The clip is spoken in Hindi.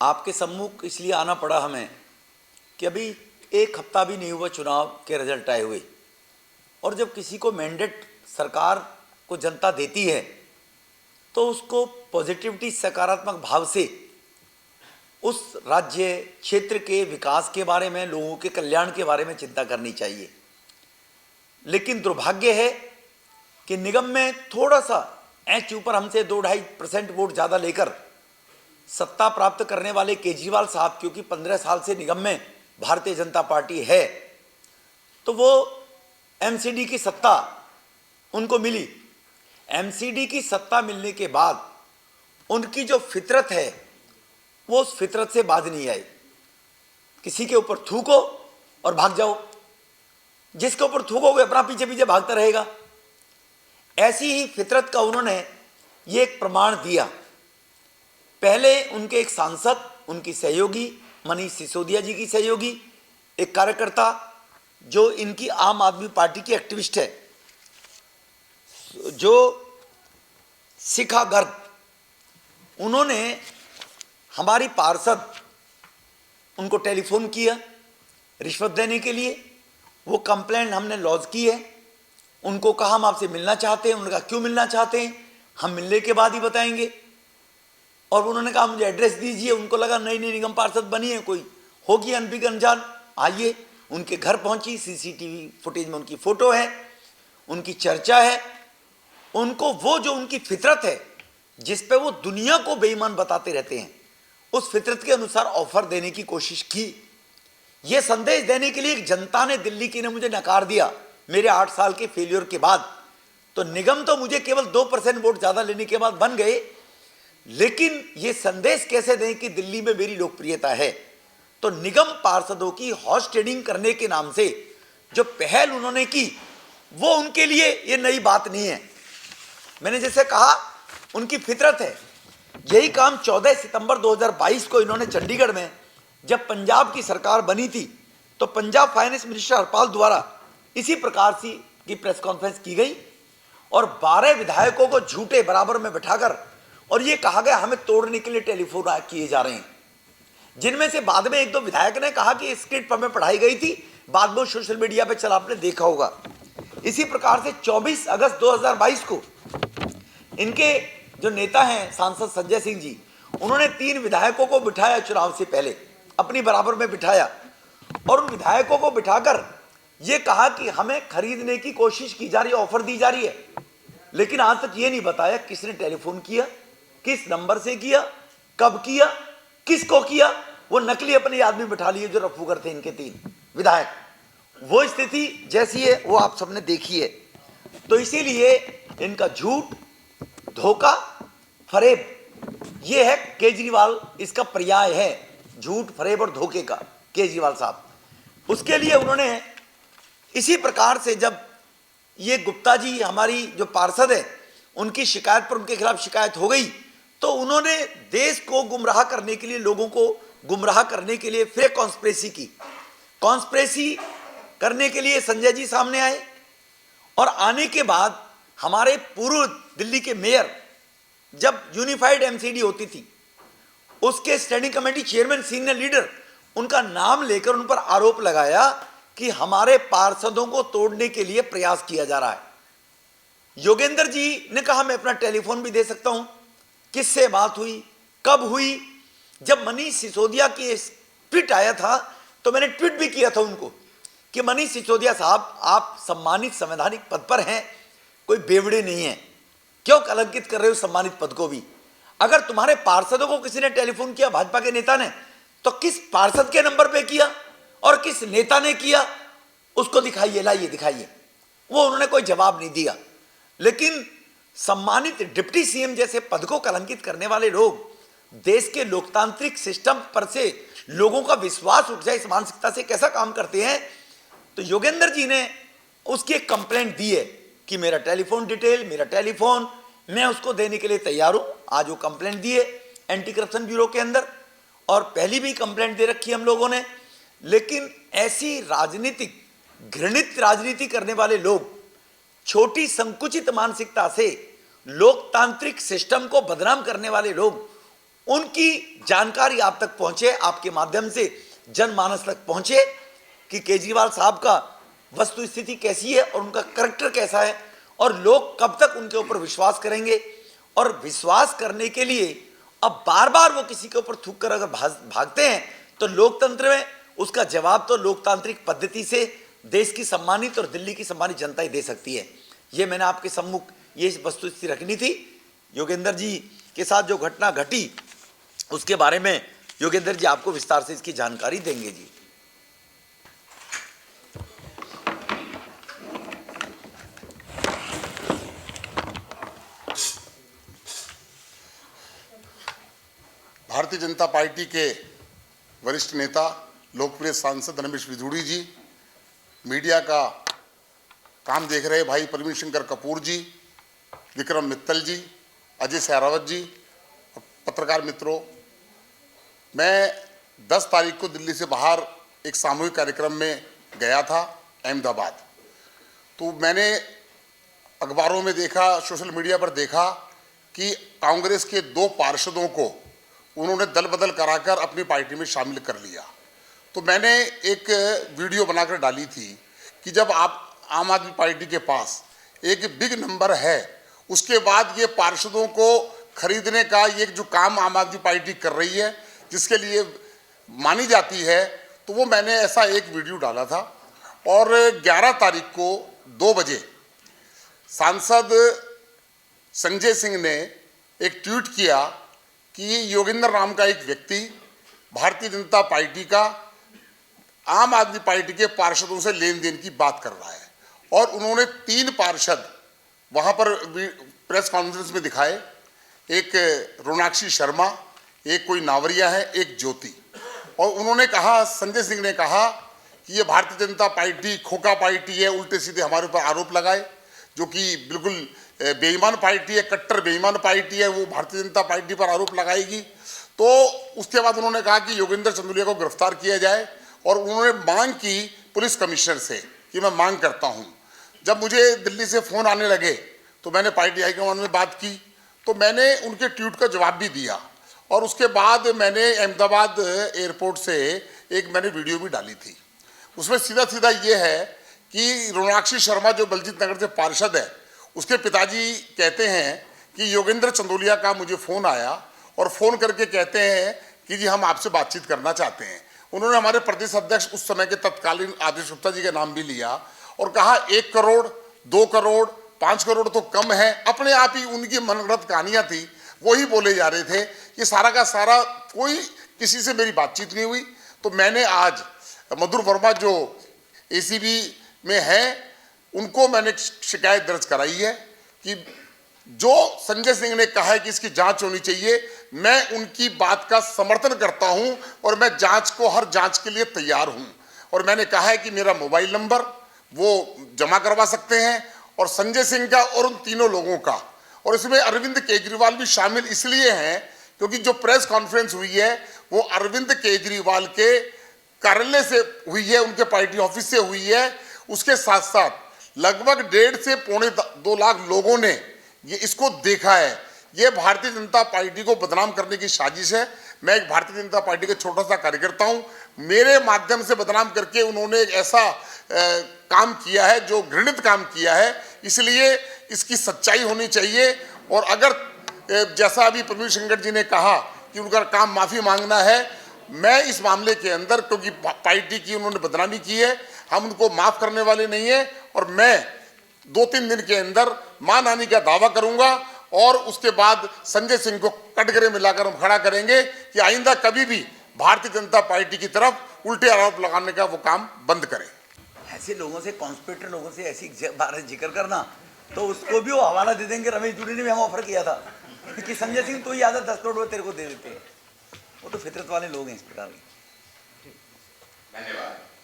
आपके सम्मुख इसलिए आना पड़ा हमें कि अभी एक हफ्ता भी नहीं हुआ चुनाव के रिजल्ट आए हुए, और जब किसी को मैंडेट सरकार को जनता देती है तो उसको पॉजिटिविटी, सकारात्मक भाव से उस राज्य क्षेत्र के विकास के बारे में, लोगों के कल्याण के बारे में चिंता करनी चाहिए। लेकिन दुर्भाग्य है कि निगम में थोड़ा सा एच ऊपर हमसे 2-2.5% वोट ज़्यादा लेकर सत्ता प्राप्त करने वाले केजरीवाल साहब, क्योंकि 15 साल से निगम में भारतीय जनता पार्टी है, तो वो एमसीडी की सत्ता उनको मिली। एमसीडी की सत्ता मिलने के बाद उनकी जो फितरत है वो उस फितरत से बाज नहीं आई। किसी के ऊपर थूको और भाग जाओ, जिसके ऊपर थूकोगे अपना पीछे पीछे भागता रहेगा। ऐसी ही फितरत का उन्होंने ये एक प्रमाण दिया। पहले उनके एक सांसद, उनकी सहयोगी मनीष सिसोदिया जी की सहयोगी, एक कार्यकर्ता जो इनकी आम आदमी पार्टी की एक्टिविस्ट है, जो शिखा गर्ग, उन्होंने हमारी पार्षद उनको टेलीफोन किया रिश्वत देने के लिए। वो कंप्लेंट हमने लॉन्च की है। उनको कहा हम आपसे मिलना चाहते हैं। उन्होंने कहा क्यों मिलना चाहते हैं, हम मिलने के बाद ही बताएंगे। और उन्होंने कहा मुझे एड्रेस दीजिए। उनको लगा नई नई निगम पार्षद बनी है, कोई होगी अनभिज्ञ अनजान, आइए। उनके घर पहुंची, सीसीटीवी फुटेज में उनकी फोटो है, उनकी चर्चा है। उनको वो जो उनकी फितरत है जिस पे वो दुनिया को बेईमान बताते रहते हैं, उस फितरत के अनुसार ऑफर देने की कोशिश की। ये संदेश देने के लिए जनता ने, दिल्ली की ने मुझे नकार दिया मेरे 8 साल के फेलियर के बाद। तो निगम तो मुझे केवल 2% वोट ज्यादा लेने के बाद बन गए, लेकिन ये संदेश कैसे दें कि दिल्ली में मेरी लोकप्रियता है। तो निगम पार्षदों की हॉर्स ट्रेडिंग करने के नाम से जो पहल उन्होंने की, वो उनके लिए ये नई बात नहीं है। मैंने जैसे कहा उनकी फितरत है। यही काम 14 सितंबर 2022 को इन्होंने चंडीगढ़ में, जब पंजाब की सरकार बनी थी, तो पंजाब फाइनेंस मिनिस्टर हरपाल द्वारा इसी प्रकार की प्रेस कॉन्फ्रेंस की गई और 12 विधायकों को झूठे बराबर में बैठाकर और ये कहा गया हमें तोड़ने के लिए टेलीफोन किए जा रहे हैं, जिनमें से बाद में 1-2 विधायक ने कहा कि स्क्रिप्ट हमें पढ़ाई गई थी, बाद में सोशल मीडिया पे चला, आपने देखा होगा। इसी प्रकार से 24 अगस्त 2022 को इनके जो नेता हैं सांसद संजय सिंह जी, उन्होंने 3 विधायकों को बिठाया चुनाव से पहले, अपनी बराबर में बिठाया और उन विधायकों को बिठाकर ये कहा कि हमें खरीदने की कोशिश की जा रही है, ऑफर दी जा रही है। लेकिन आज तक ये नहीं बताया किसने टेलीफोन किया, किस नंबर से किया, कब किया, किसको किया। वो नकली अपने आदमी बिठा लिए जो रफूगर थे इनके 3 विधायक। वो स्थिति जैसी है वो आप सबने देखी है। तो इसीलिए इनका झूठ, धोखा, फरेब, ये है केजरीवाल, इसका पर्याय है झूठ, फरेब और धोखे का केजरीवाल साहब। उसके लिए उन्होंने इसी प्रकार से, जब ये गुप्ता जी हमारी जो पार्षद है, उनकी शिकायत पर उनके खिलाफ शिकायत हो गई, तो उन्होंने देश को गुमराह करने के लिए, लोगों को गुमराह करने के लिए फिर कॉन्स्पिरेसी की। कॉन्स्पिरेसी करने के लिए संजय जी सामने आए और आने के बाद हमारे पूर्व दिल्ली के मेयर, जब यूनिफाइड एमसीडी होती थी, उसके standing committee chairman, senior leader, उनका नाम लेकर उन पर आरोप लगाया कि हमारे पार्षदों को तोड़ने के लिए प्रयास किया जा रहा है। योगेंद्र जी ने कहा मैं अपना टेलीफोन भी दे सकता हूं, किससे बात हुई, कब हुई। जब मनीष सिसोदिया की ट्वीट आया था तो मैंने ट्वीट भी किया था उनको कि मनीष सिसोदिया साहब, आप सम्मानित संवैधानिक पद पर हैं, कोई बेवड़े नहीं है, क्यों कलंकित कर रहे हो सम्मानित पद को भी। अगर तुम्हारे पार्षदों को किसी ने टेलीफोन किया, भाजपा के नेता ने, तो किस पार्षद के नंबर पे किया और किस नेता ने किया, उसको दिखाइए, लाइए दिखाइए। वो उन्होंने कोई जवाब नहीं दिया। लेकिन सम्मानित डिप्टी सीएम जैसे पद को कलंकित करने वाले लोग, देश के लोकतांत्रिक सिस्टम पर से लोगों का विश्वास उठ जाए, इस मानसिकता से कैसा काम करते हैं। तो योगेंद्र जी ने उसकी एक कंप्लेंट दी है कि मेरा टेलीफोन डिटेल, मेरा टेलीफोन, मैं उसको देने के लिए तैयार हूं। आज वो कंप्लेंट दी है एंटी करप्शन ब्यूरो के अंदर, और पहली भी कंप्लेंट दे रखी है हम लोगों ने। लेकिन ऐसी राजनीतिक, घृणित राजनीति करने वाले लोग, छोटी संकुचित मानसिकता से लोकतांत्रिक सिस्टम को बदनाम करने वाले लोग, उनकी जानकारी आप तक पहुंचे, आपके माध्यम से जनमानस तक पहुंचे कि केजरीवाल साहब का वस्तु स्थिति कैसी है और उनका करैक्टर कैसा है, और लोग कब तक उनके ऊपर विश्वास करेंगे। और विश्वास करने के लिए अब बार बार वो किसी के ऊपर थूक कर अगर भागते हैं तो लोकतंत्र में उसका जवाब तो लोकतांत्रिक पद्धति से देश की सम्मानित और दिल्ली की सम्मानित जनता ही दे सकती है। ये मैंने आपके सम्मुख ये वस्तुस्थिति रखनी थी। योगेंद्र जी के साथ जो घटना घटी उसके बारे में योगेंद्र जी आपको विस्तार से इसकी जानकारी देंगे जी। भारतीय जनता पार्टी के वरिष्ठ नेता लोकप्रिय सांसद रमेश बिधूड़ी जी, मीडिया का काम देख रहे भाई परवीन शंकर कपूर जी, विक्रम मित्तल जी, अजय सहरावत जी, पत्रकार मित्रों, मैं 10 तारीख को दिल्ली से बाहर एक सामूहिक कार्यक्रम में गया था अहमदाबाद। तो मैंने अखबारों में देखा, सोशल मीडिया पर देखा कि कांग्रेस के 2 पार्षदों को उन्होंने दल बदल कराकर अपनी पार्टी में शामिल कर लिया। तो मैंने एक वीडियो बनाकर डाली थी कि जब आप आम आदमी पार्टी के पास एक बिग नंबर है, उसके बाद ये पार्षदों को खरीदने का ये जो काम आम आदमी पार्टी कर रही है, जिसके लिए मानी जाती है, तो वो मैंने ऐसा एक वीडियो डाला था। और 11 तारीख को 2 बजे सांसद संजय सिंह ने एक ट्वीट किया कि योगेंद्र नाम का एक व्यक्ति भारतीय जनता पार्टी का आम आदमी पार्टी के पार्षदों से लेन देन की बात कर रहा है। और उन्होंने 3 पार्षद वहां पर प्रेस कॉन्फ्रेंस में दिखाए, एक रोनाक्षी शर्मा, एक कोई नावरिया है, एक ज्योति। और उन्होंने कहा, संजय सिंह ने कहा कि ये भारतीय जनता पार्टी खोखा पार्टी है, उल्टे सीधे हमारे ऊपर आरोप लगाए, जो कि बिल्कुल बेईमान पार्टी है, कट्टर बेईमान पार्टी है, वो भारतीय जनता पार्टी पर आरोप लगाएगी। तो उसके बाद उन्होंने कहा कि योगेंद्र चंदोलिया को गिरफ्तार किया जाए। और उन्होंने मांग की पुलिस कमिश्नर से कि मैं मांग करता हूं। जब मुझे दिल्ली से फोन आने लगे तो मैंने पार्टी हाईकमान में बात की, तो मैंने उनके ट्वीट का जवाब भी दिया। और उसके बाद मैंने अहमदाबाद एयरपोर्ट से एक मैंने वीडियो भी डाली थी। उसमें सीधा सीधा ये है कि रोनाक्षी शर्मा जो बलजीत नगर से पार्षद है, उसके पिताजी कहते हैं कि योगेंद्र चंदोलिया का मुझे फ़ोन आया और फ़ोन करके कहते हैं कि जी हम आपसे बातचीत करना चाहते हैं। उन्होंने हमारे प्रदेश अध्यक्ष उस समय के तत्कालीन आदेश गुप्ता जी का नाम भी लिया और कहा 1 करोड़, 2 करोड़, 5 करोड़ तो कम है। अपने आप ही उनकी मनगढ़ंत कहानियाँ थी, वही बोले जा रहे थे। ये सारा का सारा कोई किसी से मेरी बातचीत नहीं हुई। तो मैंने आज मधुर वर्मा जो ACB में है, उनको मैंने शिकायत दर्ज कराई है कि जो संजय सिंह ने कहा है कि इसकी जांच होनी चाहिए, मैं उनकी बात का समर्थन करता हूं और मैं जांच को हर जांच के लिए तैयार हूं। और मैंने कहा है कि मेरा मोबाइल नंबर वो जमा करवा सकते हैं, और संजय सिंह का और उन तीनों लोगों का। और इसमें अरविंद केजरीवाल भी शामिल इसलिए हैं क्योंकि जो प्रेस कॉन्फ्रेंस हुई है वो अरविंद केजरीवाल के कार्यालय से हुई है, उनके पार्टी ऑफिस से हुई है। उसके साथ साथ लगभग 1.5 से 2.25 लाख लोगों ने ये इसको देखा है। ये भारतीय जनता पार्टी को बदनाम करने की साजिश है। मैं एक भारतीय जनता पार्टी का छोटा सा कार्यकर्ता हूं, मेरे माध्यम से बदनाम करके उन्होंने एक ऐसा काम किया है जो घृणित काम किया है। इसलिए इसकी सच्चाई होनी चाहिए। और अगर जैसा अभी परवीन शंकर जी ने कहा कि उनका काम माफी मांगना है, मैं इस मामले के अंदर, क्योंकि पार्टी की उन्होंने बदनामी की है, हम उनको माफ करने वाले नहीं है। और मैं 2-3 दिन के अंदर मां नानी का दावा करूंगा और उसके बाद संजय सिंह को कटघरे में लाकर हम खड़ा करेंगे कि आइंदा कभी भी भारतीय जनता पार्टी की तरफ उल्टे आरोप लगाने का वो काम बंद करें। ऐसे लोगों से, कॉन्स्पिरेटर लोगों से ऐसी बात जिक्र करना, तो उसको भी वो हवाला दे देंगे। रमेश बिधूड़ी ने भी हम ऑफर किया था कि संजय सिंह तो ही आधा 10 करोड़ तेरे को दे देते हैं। वो तो फितरत वाले लोग हैं इस प्रकार के। धन्यवाद।